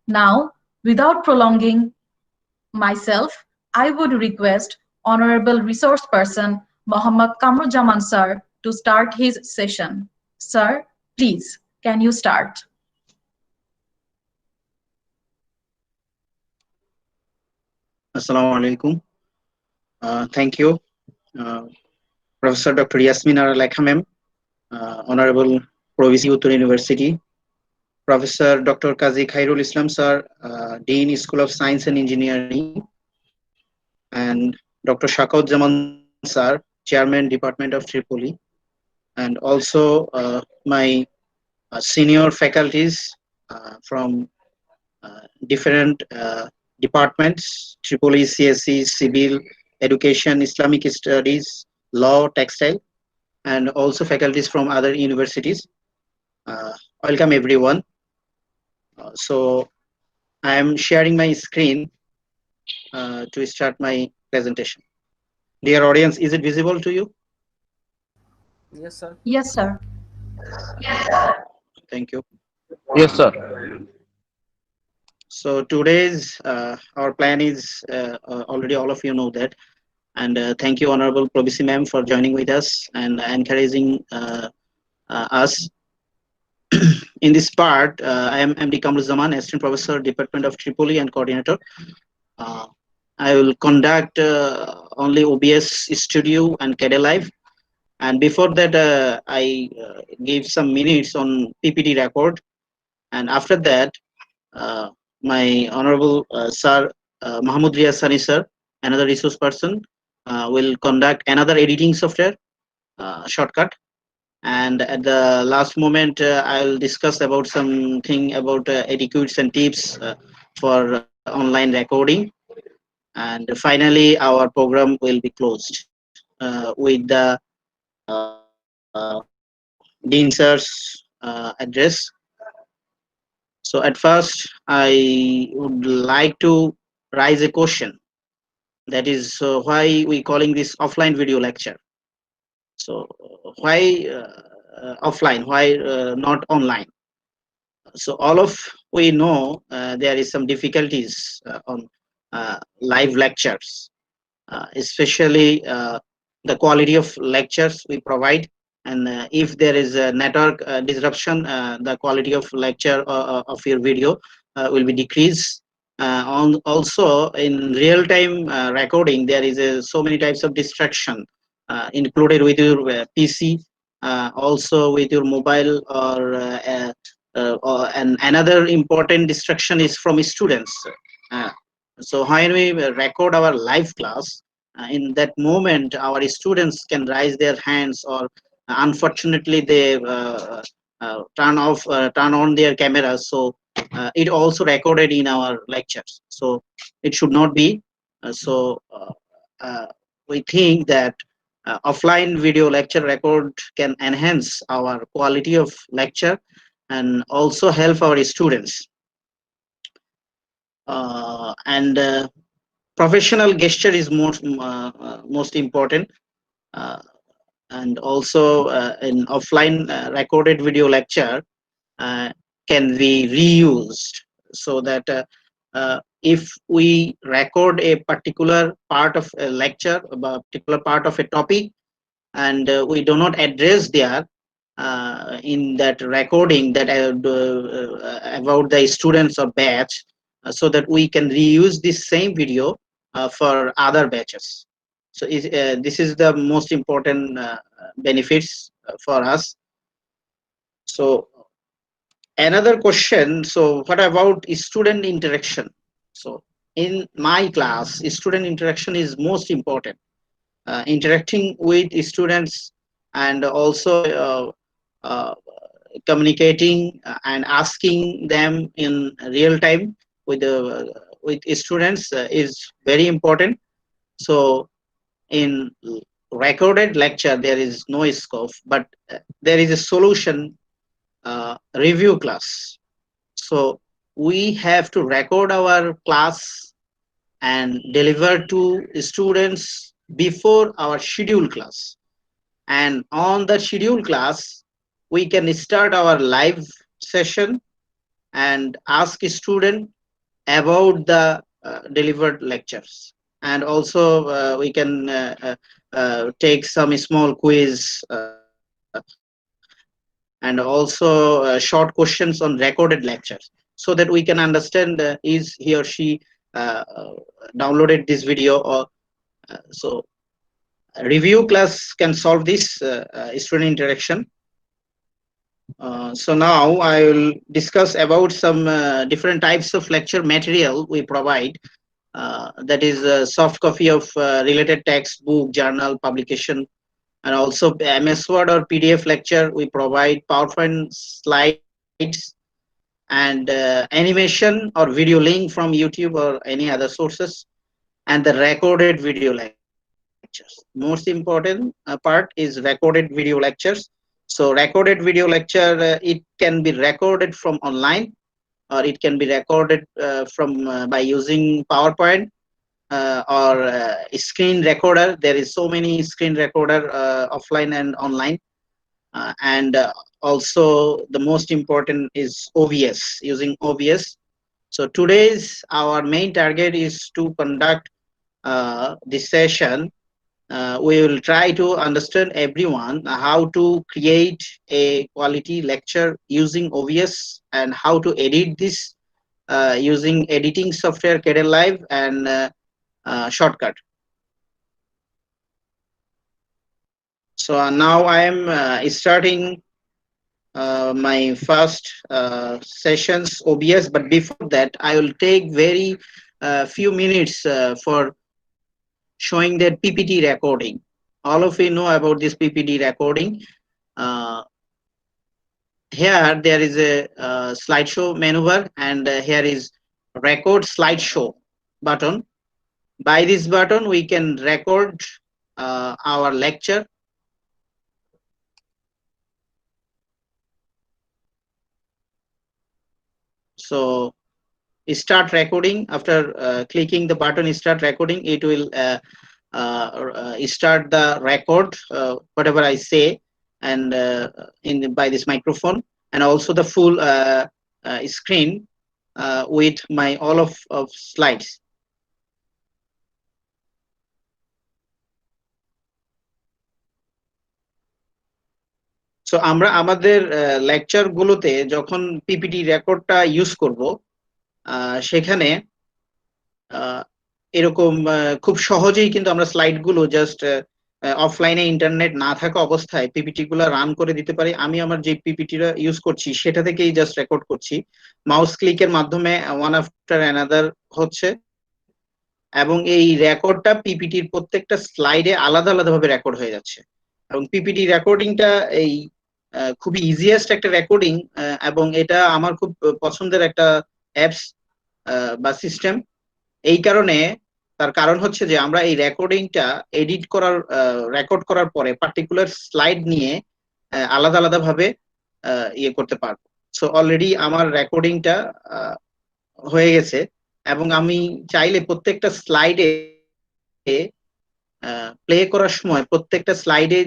Now, without prolonging myself, I would request Honorable Resource Person Mohammad Kamruzzaman sir to start his session. Sir, please, can you start? Assalamu alaikum. Thank you, uh, Professor Dr. Yasmin Lekha ma'am, Honorable Provisy Uttara University, Professor Dr. Kazi Khairul Islam sir, Dean School of Science and Engineering, and Dr. Shotcut sir, Chairman Department of Tripoli, and also my senior faculties from different departments: Tripoli, CSE, Civil, Education, Islamic Studies, Law, Textile, and also faculties from other universities. Welcome everyone. So I am sharing my screen to start my presentation. Dear audience, is it visible to you? Yes, sir. Yes, sir. Thank you. Yes, sir. So today's our plan is already all of you know that, and thank you, Honorable Probisi ma'am, for joining with us and encouraging us. In this part, I am MD Kamruzzaman, Assistant Professor, Department of Tripoli and Coordinator. Uh, I will conduct only OBS Studio and Kdenlive. And before that, I gave some minutes on PPT record. And after that, uh, my Honorable Sir Mahmood Reaz sir, another resource person, will conduct another editing software, Shotcut. And at the last moment, I'll discuss about something about etiquettes and tips for online recording. And finally, our program will be closed with the Dean Sir's address. So at first, I would like to raise a question. That is why we calling this offline video lecture. So why offline? Why not online? So all of we know there is some difficulties on live lectures, especially the quality of lectures we provide, and if there is a network disruption, the quality of lecture of your video will be decreased. On also in real time recording, there is so many types of distraction included with your PC, also with your mobile, and another important distraction is from students. Uh, so when we record our live class, in that moment, our students can raise their hands, or unfortunately they turn on their cameras. So it also recorded in our lectures. So it should not be. Uh, we think that offline video lecture record can enhance our quality of lecture and also help our students. And professional gesture is most important. Uh, and also in offline recorded video lecture uh, can be reused, so that if we record a particular part of a lecture, a particular part of a topic, and we do not address there in that recording that about the students or batch, so that we can reuse this same video for other batches. So this is the most important benefits for us. So another question, so what about student interaction? So in my class, student interaction is most important. Interacting with students, and also uh, communicating and asking them in real time with students is very important. So in recorded lecture there is no scope, but there is a solution, review class. So we have to record our class and deliver to students before our scheduled class, and on the scheduled class we can start our live session and ask student about the delivered lectures. And also we can take some small quiz and also short questions on recorded lectures, so that we can understand is he or she downloaded this video, or so review class can solve this student interaction. So now I will discuss about some different types of lecture material we provide. That is a soft copy of related text, book, journal, publication, and also MS Word or PDF lecture. We provide PowerPoint slides and animation or video link from YouTube or any other sources, and the recorded video lectures. Most important part is recorded video lectures. So recorded video lecture, it can be recorded from online, or it can be recorded from by using PowerPoint or screen recorder. There is so many screen recorder offline and online, and also the most important is OBS, using OBS. So today's our main target is to conduct this session. We will try to understand everyone how to create a quality lecture using OBS, and how to edit this using editing software Kdenlive and Shotcut. So now I am starting my first sessions OBS, but before that I will take very few minutes for showing that PPT recording. All of you know about this PPT recording. Uh, Here there is a slideshow menu bar, and here is record slideshow button. By this button we can record our lecture. So start recording. After clicking the button start recording, it will start the record whatever I say, and by this microphone, and also the full screen with my all of slides. So আমরা আমাদের lecture গুলোতে যখন PPT রেকর্ডটা use করব, সেখানে এরকম খুব সহজেই কিন্তু আমরা স্লাইড গুলো জাস্ট অফলাইনে ইন্টারনেট না থাকা অবস্থায় পিপিটি গুলো রান করে দিতে পারি। আমি আমার যে পিপিটিটা ইউজ করছি সেটা থেকেই জাস্ট রেকর্ড করছি, মাউস ক্লিকের মাধ্যমে ওয়ান আফটার অ্যানাদার হচ্ছে, এবং এই রেকর্ডটা পিপিটির প্রত্যেকটা স্লাইডে আলাদা আলাদাভাবে রেকর্ড হয়ে যাচ্ছে। এবং পিপিটি রেকর্ডিংটা এই খুবই ইজিয়েস্ট একটা রেকর্ডিং, এবং এটা আমার খুব পছন্দের একটা অ্যাপস বা সিস্টেম। এই কারণে তার কারণ হচ্ছে যে আমরা এই রেকর্ডিংটা এডিট করার রেকর্ড করার পরে পার্টিকুলার স্লাইড নিয়ে আলাদা আলাদা ভাবে ইয়ে করতে পারবো। সো অলরেডি আমার রেকর্ডিংটা হয়ে গেছে, এবং আমি চাইলে প্রত্যেকটা স্লাইডে প্লে করার সময় প্রত্যেকটা স্লাইডে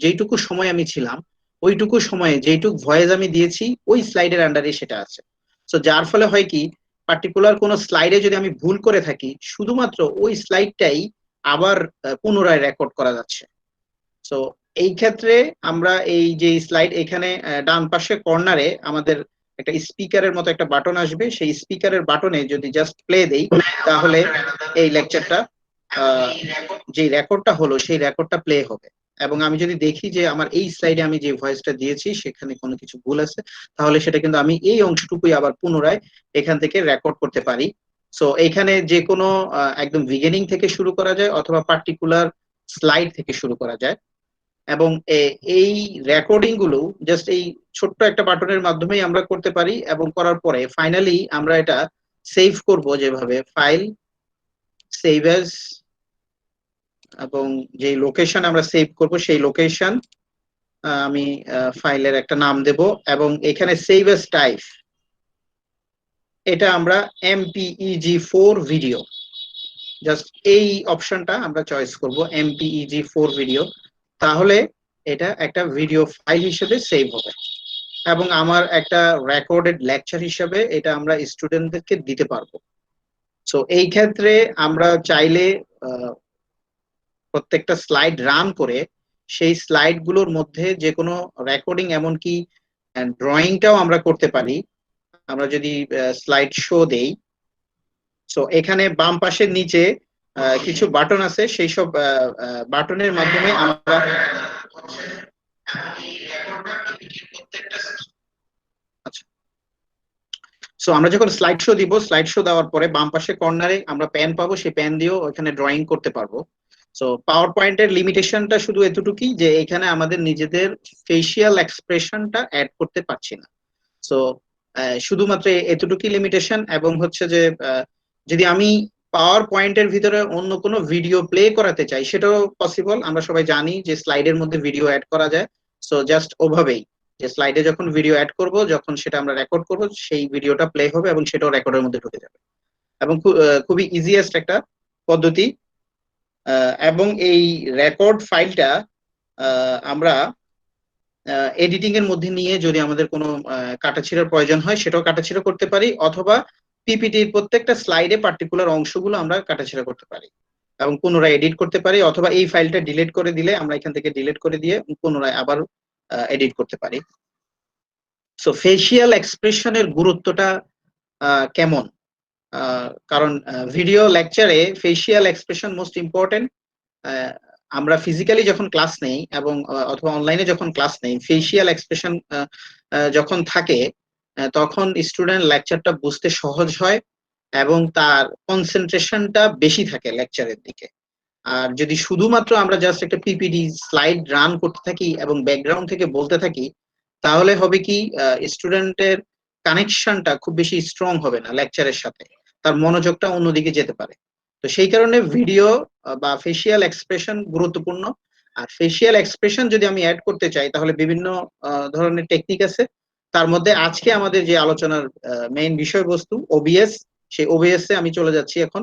যেইটুকু সময় আমি ছিলাম ওইটুকু সময়ে যেইটুকু ভয়েস আমি দিয়েছি ওই স্লাইডের আন্ডারে সেটা আছে। সো যার ফলে হয় কি, পার্টিকুলার কোনো স্লাইডে যদি আমি ভুল করে থাকি শুধুমাত্র ওই স্লাইডটাই আবার পুনরায় রেকর্ড করা যাচ্ছে। সো এই ক্ষেত্রে আমরা এই যে স্লাইড, এখানে ডান পাশে কর্নারে আমাদের একটা স্পিকারের মতো একটা বাটন আসবে, সেই স্পিকারের বাটনে যদি জাস্ট প্লে দেই তাহলে এই লেকচারটা যে রেকর্ডটা হলো সেই রেকর্ডটা প্লে হবে। এবং আমি যদি দেখি যে আমার এই স্লাইডে আমি যে ভয়েসটা দিয়েছি সেখানে কোনো কিছু ভুল আছে, তাহলে সেটা কিন্তু আমি এই অংশটুকুই আবার পুনরায় এখান থেকে রেকর্ড করতে পারি। সো এখানে যে কোনো একদম বিগিনিং থেকে শুরু করা যায় অথবা পার্টিকুলার স্লাইড থেকে শুরু করা যায়। এবং এই রেকর্ডিং গুলো জাস্ট এই ছোট্ট একটা বাটনের মাধ্যমেই আমরা করতে পারি, এবং করার পরে ফাইনালি আমরা এটা সেভ করব, যেভাবে ফাইল সেভ অ্যাজ, এবং যে লোকেশন আমরা সেভ করব সেই লোকেশন আমি ফাইলের একটা নাম দেব, এবং এখানে সেভ অ্যাজ টাইপ এটা আমরা MPEG-4 ভিডিও, জাস্ট এই অপশনটা আমরা চয়েস করব MPEG-4 ভিডিও, তাহলে এটা একটা ভিডিও ফাইল হিসেবে সেভ হবে। এবং আমার একটা রেকর্ডেড লেকচার হিসেবে এটা আমরা স্টুডেন্টদেরকে দিতে পারবো। সো এই ক্ষেত্রে আমরা চাইলে প্রত্যেকটা স্লাইড রান করে সেই স্লাইড গুলোর মধ্যে যে কোনো রেকর্ডিং এমনকি ড্রয়িংটাও আমরা করতে পারি। আমরা যদি স্লাইড শো দেই, সো এখানে বাম পাশের নিচে কিছু বাটন আছে, সেই সব বাটনের মাধ্যমে আমরা সো আমরা যখন স্লাইড শো দিব, স্লাইড শো দেওয়ার পরে বাম পাশে কর্নারে আমরা পেন পাবো, সেই পেন দিয়েও ওখানে ড্রয়িং করতে পারবো। সো পাওয়ার পয়েন্টের লিমিটেশনটা শুধু এতটুকুই যে এখানে আমাদের নিজেদের ফেসিয়াল এক্সপ্রেশনটা অ্যাড করতে পারছি না। সো শুধুমাত্র এতটুকুই লিমিটেশন। এবং হচ্ছে যে যদি আমি পাওয়ার পয়েন্টের ভিতরে অন্য কোনো ভিডিও প্লে করাতে চাই সেটাও পসিবল। আমরা সবাই জানি যে স্লাইডের মধ্যে ভিডিও অ্যাড করা যায়। সো জাস্ট ওভাবেই যে স্লাইডে যখন ভিডিও অ্যাড করব, যখন সেটা আমরা রেকর্ড করব, সেই ভিডিওটা প্লে হবে এবং সেটাও রেকর্ডের মধ্যে ঢুকে যাবে। এবং খুবই ইজিয়েস্ট একটা পদ্ধতি। এবং এই রেকর্ড ফাইলটা আমরা এডিটিং এর মধ্যে নিয়ে যদি আমাদের কোনো কাটাছিড়ার প্রয়োজন হয় সেটাও কাটাছিড়া করতে পারি, অথবা পিপিটির প্রত্যেকটা স্লাইডে পার্টিকুলার অংশগুলো আমরা কাটাছিড়া করতে পারি এবং পুনরায় এডিট করতে পারি, অথবা এই ফাইলটা ডিলিট করে দিলে আমরা এখান থেকে ডিলিট করে দিয়ে পুনরায় আবার এডিট করতে পারি। সো ফেসিয়াল এক্সপ্রেশনের গুরুত্বটা কেমন? কারণ ভিডিও লেকচারে ফেসিয়াল এক্সপ্রেশন মোস্ট ইম্পর্টেন্ট। আমরা ফিজিক্যালি যখন ক্লাস নেই এবং অথবা অনলাইনে যখন ক্লাস নেই, ফেসিয়াল এক্সপ্রেশন যখন থাকে তখন স্টুডেন্ট লেকচারটা বুঝতে সহজ হয় এবং তার কনসেন্ট্রেশনটা বেশি থাকে লেকচারের দিকে। আর যদি শুধুমাত্র আমরা জাস্ট একটা পিপিটি স্লাইড রান করতে থাকি এবং ব্যাকগ্রাউন্ড থেকে বলতে থাকি, তাহলে হবে কি স্টুডেন্টের কানেকশনটা খুব বেশি স্ট্রং হবে না লেকচারের সাথে, তার মনোযোগটা অন্যদিকে যেতে পারে। তো সেই কারণে ভিডিও বা ফেসিয়াল এক্সপ্রেশন গুরুত্বপূর্ণ। আর ফেসিয়াল এক্সপ্রেশন যদি আমি অ্যাড করতে চাই তাহলে বিভিন্ন ধরনের টেকনিক আছে। তার মধ্যে আজকে আমাদের যে আলোচনার মেইন বিষয়বস্তু ওবিএস, সেই ওবিএস এ আমি চলে যাচ্ছি এখন।